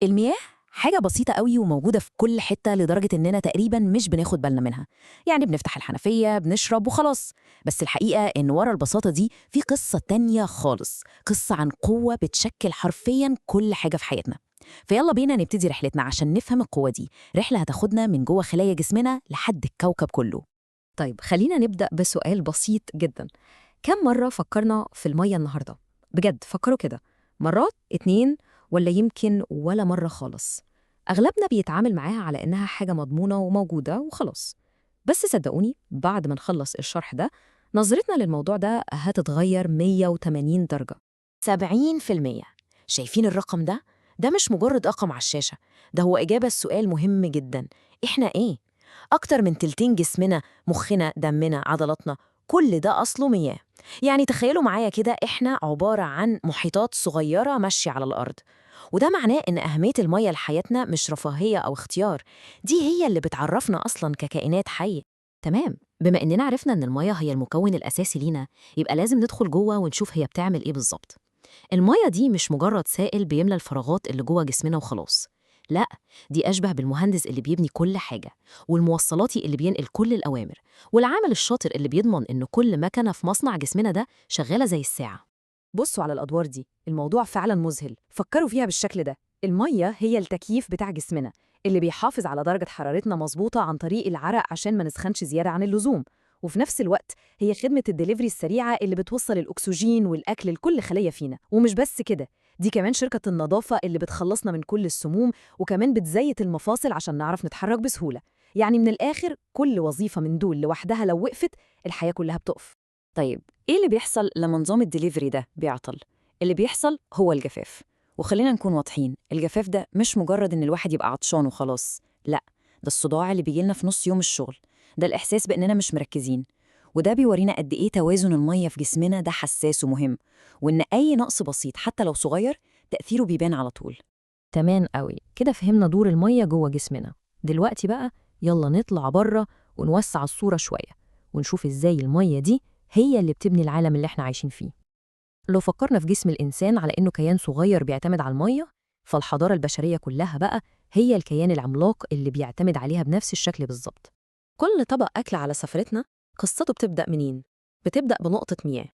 المياه حاجة بسيطة قوي وموجودة في كل حتة لدرجة إننا تقريبا مش بناخد بالنا منها. يعني بنفتح الحنفية بنشرب وخلاص. بس الحقيقة إن ورا البساطة دي في قصة تانية خالص، قصة عن قوة بتشكل حرفيا كل حاجة في حياتنا. فيلا بينا نبتدي رحلتنا عشان نفهم القوة دي، رحلة هتاخدنا من جوه خلايا جسمنا لحد الكوكب كله. طيب خلينا نبدأ بسؤال بسيط جدا. كم مرة فكرنا في المية النهاردة؟ بجد فكروا كده. مرات، اتنين، ولا يمكن ولا مرة خالص؟ أغلبنا بيتعامل معاها على إنها حاجة مضمونة وموجودة وخلاص. بس صدقوني بعد ما نخلص الشرح ده نظرتنا للموضوع ده هتتغير 180 درجة. 70%. شايفين الرقم ده؟ ده مش مجرد رقم على الشاشة، ده هو إجابة السؤال مهم جدا. إحنا إيه؟ أكتر من تلتين جسمنا، مخنا، دمنا، عضلاتنا، كل ده أصله مياه. يعني تخيلوا معايا كده، إحنا عبارة عن محيطات صغيرة ماشية على الأرض. وده معناه إن أهمية المية لحياتنا مش رفاهية أو اختيار، دي هي اللي بتعرفنا أصلاً ككائنات حية. تمام، بما إننا عرفنا إن المية هي المكون الأساسي لينا، يبقى لازم ندخل جوه ونشوف هي بتعمل إيه بالظبط. المية دي مش مجرد سائل بيملى الفراغات اللي جوه جسمنا وخلاص. لا، دي أشبه بالمهندس اللي بيبني كل حاجة، والموصلاتي اللي بينقل كل الأوامر، والعامل الشاطر اللي بيضمن إن كل مكنة في مصنع جسمنا ده شغالة زي الساعة. بصوا على الأدوار دي، الموضوع فعلا مذهل. فكروا فيها بالشكل ده. المية هي التكييف بتاع جسمنا اللي بيحافظ على درجة حرارتنا مظبوطة عن طريق العرق عشان ما نسخنش زيادة عن اللزوم. وفي نفس الوقت هي خدمة الدليفري السريعة اللي بتوصل الأكسجين والأكل لكل خلية فينا. ومش بس كده، دي كمان شركة النظافة اللي بتخلصنا من كل السموم، وكمان بتزيت المفاصل عشان نعرف نتحرك بسهولة. يعني من الآخر كل وظيفة من دول لوحدها لو وقفت الحياة كلها بتقف. طيب إيه اللي بيحصل لما نظام الدليفري ده بيعطل؟ اللي بيحصل هو الجفاف. وخلينا نكون واضحين، الجفاف ده مش مجرد إن الواحد يبقى عطشان وخلاص، لأ، ده الصداع اللي بيجيلنا في نص يوم الشغل، ده الإحساس بإننا مش مركزين. وده بيورينا قد إيه توازن المية في جسمنا ده حساس ومهم، وإن أي نقص بسيط حتى لو صغير تأثيره بيبان على طول. تمام قوي، كده فهمنا دور المية جوه جسمنا. دلوقتي بقى يلا نطلع بره ونوسع الصورة شوية، ونشوف إزاي المية دي هي اللي بتبني العالم اللي احنا عايشين فيه. لو فكرنا في جسم الإنسان على إنه كيان صغير بيعتمد على المية، فالحضارة البشرية كلها بقى هي الكيان العملاق اللي بيعتمد عليها بنفس الشكل بالظبط. كل طبق أكل على سفرتنا قصته بتبدأ منين؟ بتبدأ بنقطة مياه.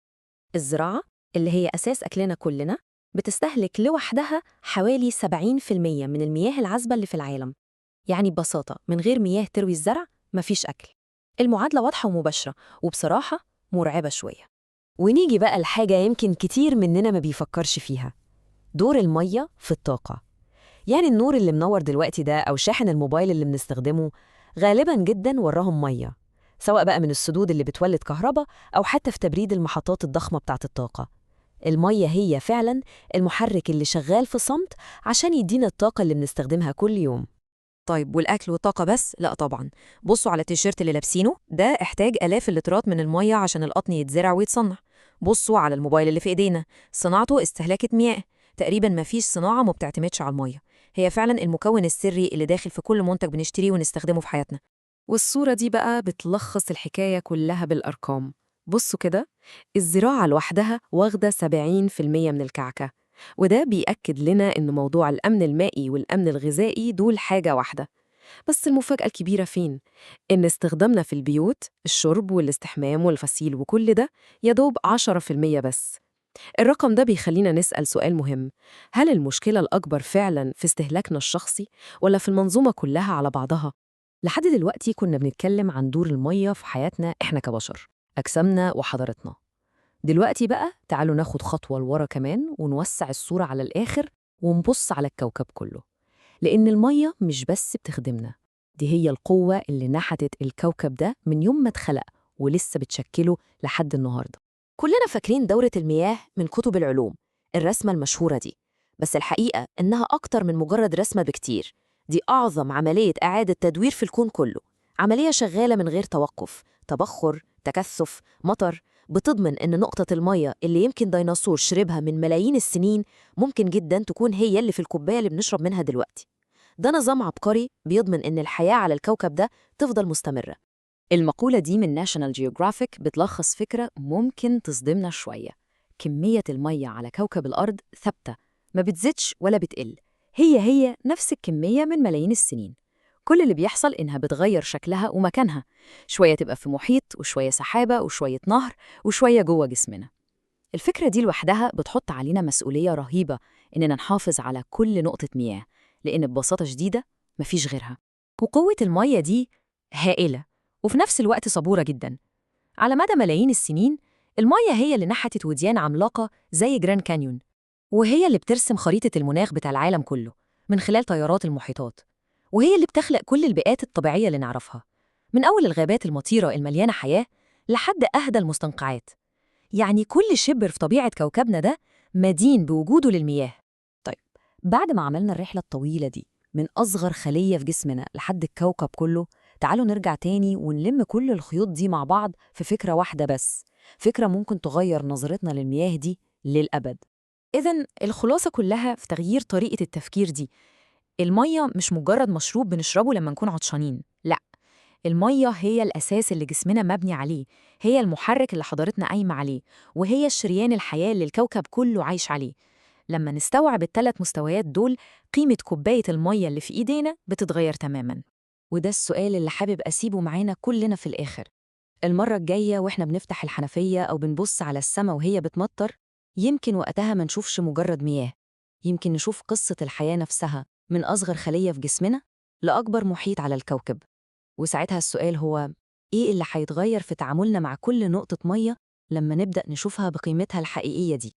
الزراعة اللي هي أساس أكلنا كلنا بتستهلك لوحدها حوالي 70% من المياه العذبة اللي في العالم. يعني ببساطة من غير مياه تروي الزرع مفيش أكل. المعادلة واضحة ومباشرة، وبصراحة مرعبة شوية. ونيجي بقى لحاجة يمكن كتير مننا ما بيفكرش فيها، دور المية في الطاقة. يعني النور اللي منور دلوقتي ده أو شاحن الموبايل اللي بنستخدمه غالباً جداً وراهم مية، سواء بقى من السدود اللي بتولد كهرباء أو حتى في تبريد المحطات الضخمة بتاعة الطاقة. المية هي فعلاً المحرك اللي شغال في صمت عشان يدينا الطاقة اللي بنستخدمها كل يوم. طيب والأكل والطاقة بس؟ لأ طبعاً. بصوا على التيشيرت اللي لابسينه ده، احتاج آلاف اللترات من المية عشان القطن يتزرع ويتصنع. بصوا على الموبايل اللي في إيدينا، صناعته استهلاكت مياه. تقريباً مفيش صناعة ما بتعتمدش على المية. هي فعلاً المكون السري اللي داخل في كل منتج بنشتريه ونستخدمه في حياتنا. والصورة دي بقى بتلخص الحكاية كلها بالأرقام. بصوا كده، الزراعة لوحدها واخدة 70% من الكعكة. وده بيأكد لنا إن موضوع الأمن المائي والأمن الغذائي دول حاجة واحدة. بس المفاجأة الكبيرة فين؟ إن استخدامنا في البيوت، الشرب والاستحمام والغسيل وكل ده يدوب 10% بس. الرقم ده بيخلينا نسأل سؤال مهم: هل المشكلة الأكبر فعلاً في استهلاكنا الشخصي ولا في المنظومة كلها على بعضها؟ لحد دلوقتي كنا بنتكلم عن دور المية في حياتنا إحنا كبشر، أجسامنا وحضارتنا. دلوقتي بقى تعالوا ناخد خطوة لورا كمان ونوسع الصورة على الآخر، ونبص على الكوكب كله. لأن المية مش بس بتخدمنا، دي هي القوة اللي نحتت الكوكب ده من يوم ما اتخلق ولسه بتشكله لحد النهاردة. كلنا فاكرين دورة المياه من كتب العلوم، الرسمة المشهورة دي. بس الحقيقة إنها أكتر من مجرد رسمة بكتير. دي أعظم عملية إعادة تدوير في الكون كله، عملية شغالة من غير توقف، تبخر، تكثف، مطر، بتضمن إن نقطة المية اللي يمكن ديناصور شربها من ملايين السنين ممكن جدا تكون هي اللي في الكوباية اللي بنشرب منها دلوقتي. ده نظام عبقري بيضمن إن الحياة على الكوكب ده تفضل مستمرة. المقولة دي من ناشونال جيوغرافيك بتلخص فكرة ممكن تصدمنا شوية. كمية المية على كوكب الأرض ثابتة، ما بتزيدش ولا بتقل. هي نفس الكمية من ملايين السنين. كل اللي بيحصل إنها بتغير شكلها ومكانها، شوية تبقى في محيط وشوية سحابة وشوية نهر وشوية جوه جسمنا. الفكرة دي لوحدها بتحط علينا مسؤولية رهيبة إننا نحافظ على كل نقطة مياه، لأن ببساطة شديدة مفيش غيرها. وقوة المية دي هائلة وفي نفس الوقت صبورة جدا. على مدى ملايين السنين المية هي اللي نحتت وديان عملاقة زي جراند كانيون، وهي اللي بترسم خريطة المناخ بتاع العالم كله من خلال تيارات المحيطات، وهي اللي بتخلق كل البيئات الطبيعية اللي نعرفها، من أول الغابات المطيرة المليانة حياة لحد أهدى المستنقعات. يعني كل شبر في طبيعة كوكبنا ده مدين بوجوده للمياه. بعد ما عملنا الرحلة الطويلة دي من أصغر خلية في جسمنا لحد الكوكب كله، تعالوا نرجع تاني ونلم كل الخيوط دي مع بعض في فكرة واحدة بس، فكرة ممكن تغير نظرتنا للمياه دي للأبد. إذن الخلاصة كلها في تغيير طريقة التفكير دي. المية مش مجرد مشروب بنشربه لما نكون عطشانين، لأ، المية هي الأساس اللي جسمنا مبني عليه، هي المحرك اللي حضارتنا قايمة عليه، وهي الشريان الحياة اللي الكوكب كله عايش عليه. لما نستوعب الثلاث مستويات دول، قيمة كوباية المية اللي في إيدينا بتتغير تماماً. وده السؤال اللي حابب أسيبه معانا كلنا في الآخر. المرة الجاية وإحنا بنفتح الحنفية أو بنبص على السما وهي بتمطر، يمكن وقتها ما نشوفش مجرد مياه، يمكن نشوف قصة الحياة نفسها من أصغر خلية في جسمنا لأكبر محيط على الكوكب. وساعتها السؤال هو إيه اللي هيتغير في تعاملنا مع كل نقطة مية لما نبدأ نشوفها بقيمتها الحقيقية دي؟